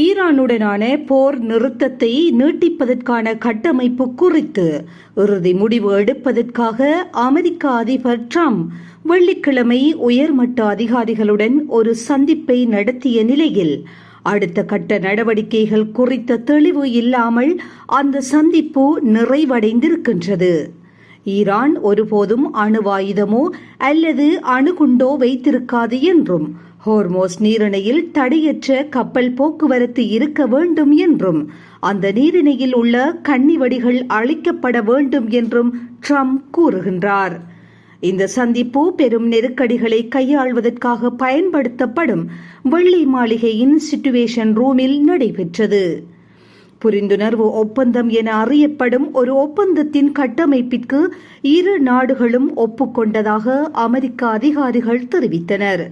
ஈரானுடனான போர் நிறுத்தத்தை நீட்டிப்பதற்கான கட்டமைப்பு குறித்து இறுதி முடிவு எடுப்பதற்காக அமெரிக்க அதிபர் டிரம்ப் வெள்ளிக்கிழமை உயர்மட்ட அதிகாரிகளுடன் ஒரு சந்திப்பை நடத்திய நிலையில் அடுத்த கட்ட நடவடிக்கைகள் குறித்த தெளிவு இல்லாமல் அந்த சந்திப்பு நிறைவடைந்திருக்கின்றது. ஈரான் ஒருபோதும் அணுவாயுதமோ அல்லது அணுகுண்டோ வைத்திருக்காது என்றும் ஹோர்மோஸ் நீரிணையில் தடையற்ற கப்பல் போக்குவரத்து இருக்க வேண்டும் என்றும் அந்த நீரிணையில் உள்ள கன்னிவடிகள் அழிக்கப்பட வேண்டும் என்றும் ட்ரம்ப் கூறுகின்றார். இந்த சந்திப்பு பெரும் நெருக்கடிகளை கையாள்வதற்காக பயன்படுத்தப்படும் வெள்ளை மாளிகையின் சிச்சுவேஷன் ரூமில் நடைபெற்றது. புரிந்துணர்வு ஒப்பந்தம் என அறியப்படும் ஒரு ஒப்பந்தத்தின் கட்டமைப்பிற்கு இரு நாடுகளும் ஒப்புக்கொண்டதாக அமெரிக்க அதிகாரிகள் தெரிவித்தனர்.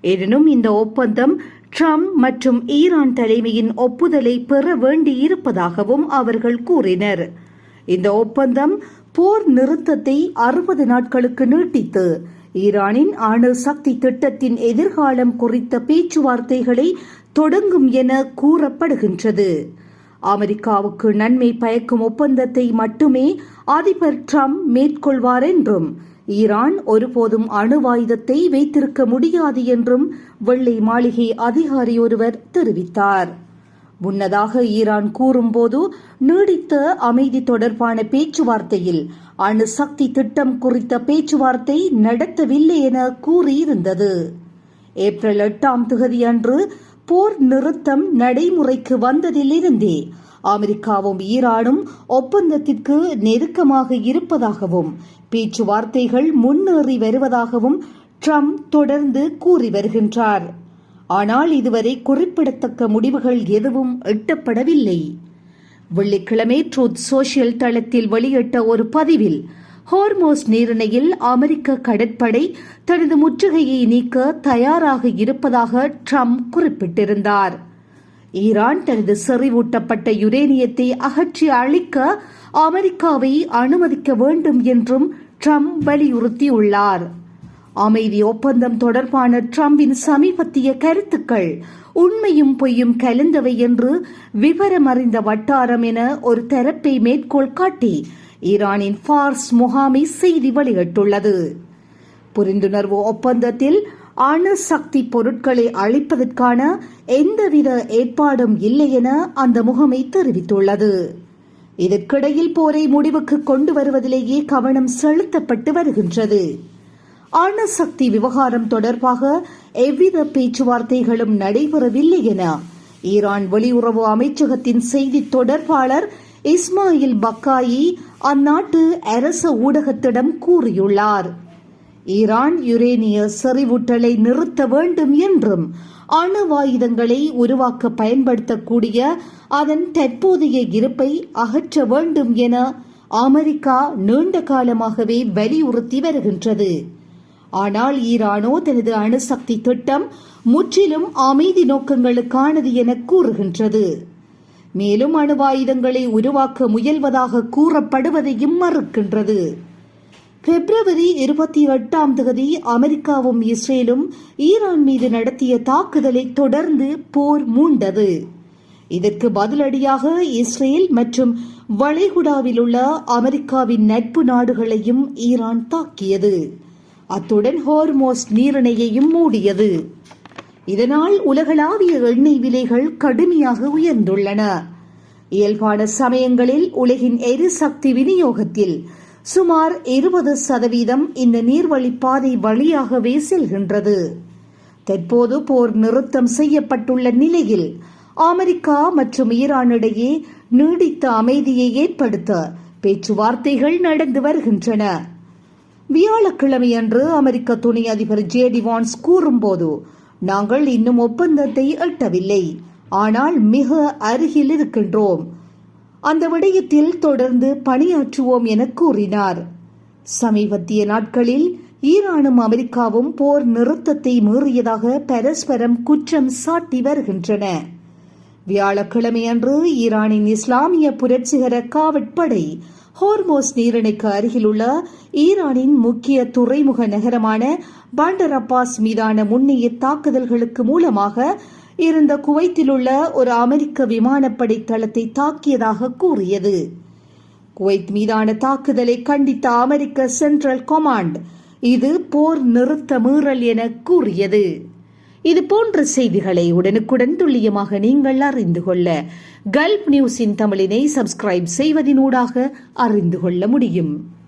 எனினும் இந்த ஒப்பந்தம் ட்ரம்ப் மற்றும் ஈரான் தலைமையின் ஒப்புதலை பெற வேண்டியிருப்பதாகவும் அவர்கள் கூறினர். இந்த ஒப்பந்தம் போர் நிறுத்தத்தை 60 நாட்களுக்கு நீட்டித்து ஈரானின் அணு சக்தி திட்டத்தின் எதிர்காலம் குறித்த பேச்சுவார்த்தைகளை தொடங்கும் என கூறப்படுகின்றது. அமெரிக்காவுக்கு நன்மை பயக்கும் ஒப்பந்தத்தை மட்டுமே அதிபர் ட்ரம்ப் மேற்கொள்வார் என்றும் ஈரான் ஒருபோதும் அணுவாயுதத்தை வைத்திருக்க முடியாது என்றும் வெள்ளை மாளிகை அதிகாரி ஒருவர் தெரிவித்தார். முன்னதாக ஈரான் கூறும்போது நீடித்த அமைதி தொடர்பான பேச்சுவார்த்தையில் அணு சக்தி திட்டம் குறித்த பேச்சுவார்த்தை நடத்தவில்லை என கூறியிருந்தது. ஏப்ரல் 8 அன்று போர் நிறுத்தம் நடைமுறைக்கு வந்ததிலிருந்தே அமெரிக்காவும் ஈரானும் ஒப்பந்தத்திற்கு நெருக்கமாக இருப்பதாகவும் பேச்சுவார்த்தைகள் முன்னேறி வருவதாகவும் ட்ரம்ப் தொடர்ந்து கூறி வருகின்றார். ஆனால் இதுவரை குறிப்பிடத்தக்க முடிவுகள் எதுவும் எட்டப்படவில்லை. வெள்ளிக்கிழமை ட்ரூத் சோஷியல் தளத்தில் வெளியிட்ட ஒரு பதிவில் ஹோர்மோஸ் நீரிணையில் அமெரிக்க கடற்படை தனது முற்றுகையை நீக்க தயாராக இருப்பதாக ட்ரம்ப் குறிப்பிட்டிருந்தார். ஈரான் தனது செறிவூட்டப்பட்ட யுரேனியத்தை அகற்றி அழிக்க அமெரிக்காவை அனுமதிக்க வேண்டும் என்றும் ட்ரம்ப் வலியுறுத்தியுள்ளார். அமைதி ஒப்பந்தம் தொடர்பான ட்ரம்பின் சமீபத்திய கருத்துக்கள் உண்மையும் பொய்யும் கலந்தவை என்று விவரம் அறிந்த வட்டாரம் என ஒரு தரப்பை மேற்கோள் காட்டி ஈரானின் ஃபார்ஸ் முகாமை செய்தி வெளியிட்டுள்ளது. புரிந்துணர்வு ஒப்பந்தத்தில் அணு சக்தி பொருட்களை அழிப்பதற்கான எந்தவித ஏற்பாடும் இல்லை என அந்த முகமை தெரிவித்துள்ளது. இதற்கிடையில் போரை முடிவுக்கு கொண்டு வருவதிலேயே கவனம் செலுத்தப்பட்டு வருகின்றது. அணு சக்தி விவகாரம் தொடர்பாக எவ்வித பேச்சுவார்த்தைகளும் நடைபெறவில்லை என ஈரான் வெளியுறவு அமைச்சகத்தின் செய்தி தொடர்பாளர் இஸ்மாயில் பக்காயி அந்நாட்டு அரச ஊடகத்திடம் கூறியுள்ளார். ஈரான் யுரேனிய செறிவூட்டலை நிறுத்த வேண்டும் என்றும் அணுவாயுதங்களை உருவாக்க பயன்படுத்தக்கூடிய அதன் தற்போதைய இருப்பை அகற்ற வேண்டும் என அமெரிக்கா நீண்ட காலமாகவே வலியுறுத்தி வருகின்றது. ஆனால் ஈரானோ தனது அணுசக்தி திட்டம் முற்றிலும் அமைதி நோக்கங்களுக்கானது என கூறுகின்றது. மேலும் அணுவாயுதங்களை உருவாக்க முயல்வதாக கூறப்படுவதையும் மறுக்கின்றது. பிப்ரவரி 28 அமெரிக்காவும் இஸ்ரேலும் ஈரான் மீது நடத்திய தாக்குதலை தொடர்ந்து போர் மூண்டது. இதற்கு பதிலடியாக இஸ்ரேல் மற்றும் வளைகுடாவில் உள்ள அமெரிக்காவின் நட்பு நாடுகளையும் ஈரான் தாக்கியது. அத்துடன் ஹோர்மோஸ் நீரிணையையும் மூடியது. இதனால் உலகளாவிய எண்ணெய் விலைகள் கடுமையாக உயர்ந்துள்ளன. இயல்பான சமயங்களில் உலகின் எரிசக்தி விநியோகத்தில் சுமார் 20% இந்த நீர்வழிப்பாதை வழியாகவே செல்கின்றது. தற்போது போர் நிறுத்தம் செய்யப்பட்டுள்ள நிலையில் அமெரிக்கா மற்றும் ஈரானிடையே நீடித்த அமைதியை ஏற்படுத்த பேச்சுவார்த்தைகள் நடந்து வருகின்றன. வியாழக்கிழமையன்று அமெரிக்க துணை அதிபர் JD வான்ஸ் கூறும்போது, நாங்கள் இன்னும் ஒப்பந்தத்தை எட்டவில்லை, ஆனால் மிக அருகில் இருக்கின்றோம். அந்த விடயத்தில் தொடர்ந்து பணியாற்றுவோம் என கூறினார். சமீபத்திய நாட்களில் ஈரானும் அமெரிக்காவும் போர் நிறுத்தத்தை மீறியதாக பரஸ்பரம் குற்றம் சாட்டி வருகின்றன. வியாழக்கிழமையன்று ஈரானின் இஸ்லாமிய புரட்சிகர காவற்படை ஹோர்மோஸ் நீரிணைக்கு அருகிலுள்ள ஈரானின் முக்கிய துறைமுக நகரமான பாண்டர் அப்பாஸ் மீதான முன்னைய தாக்குதல்களுக்கு மூலமாக இருந்த குவைத்தில் உள்ள ஒரு அமெரிக்க விமானப்படை தளத்தை தாக்கியதாக கூறியது. குவைத் மீதான தாக்குதலை கண்டித்த அமெரிக்க சென்ட்ரல் கமாண்ட் இது போர் நிறுத்த மீறல் என கூறியது. இது போன்ற செய்திகளை உடனுக்குடன் துல்லியமாக நீங்கள் அறிந்து கொள்ள கல்ஃப் நியூஸின் தமிழினை சப்ஸ்கிரைப் செய்வதனூடாக அறிந்து கொள்ள முடியும்.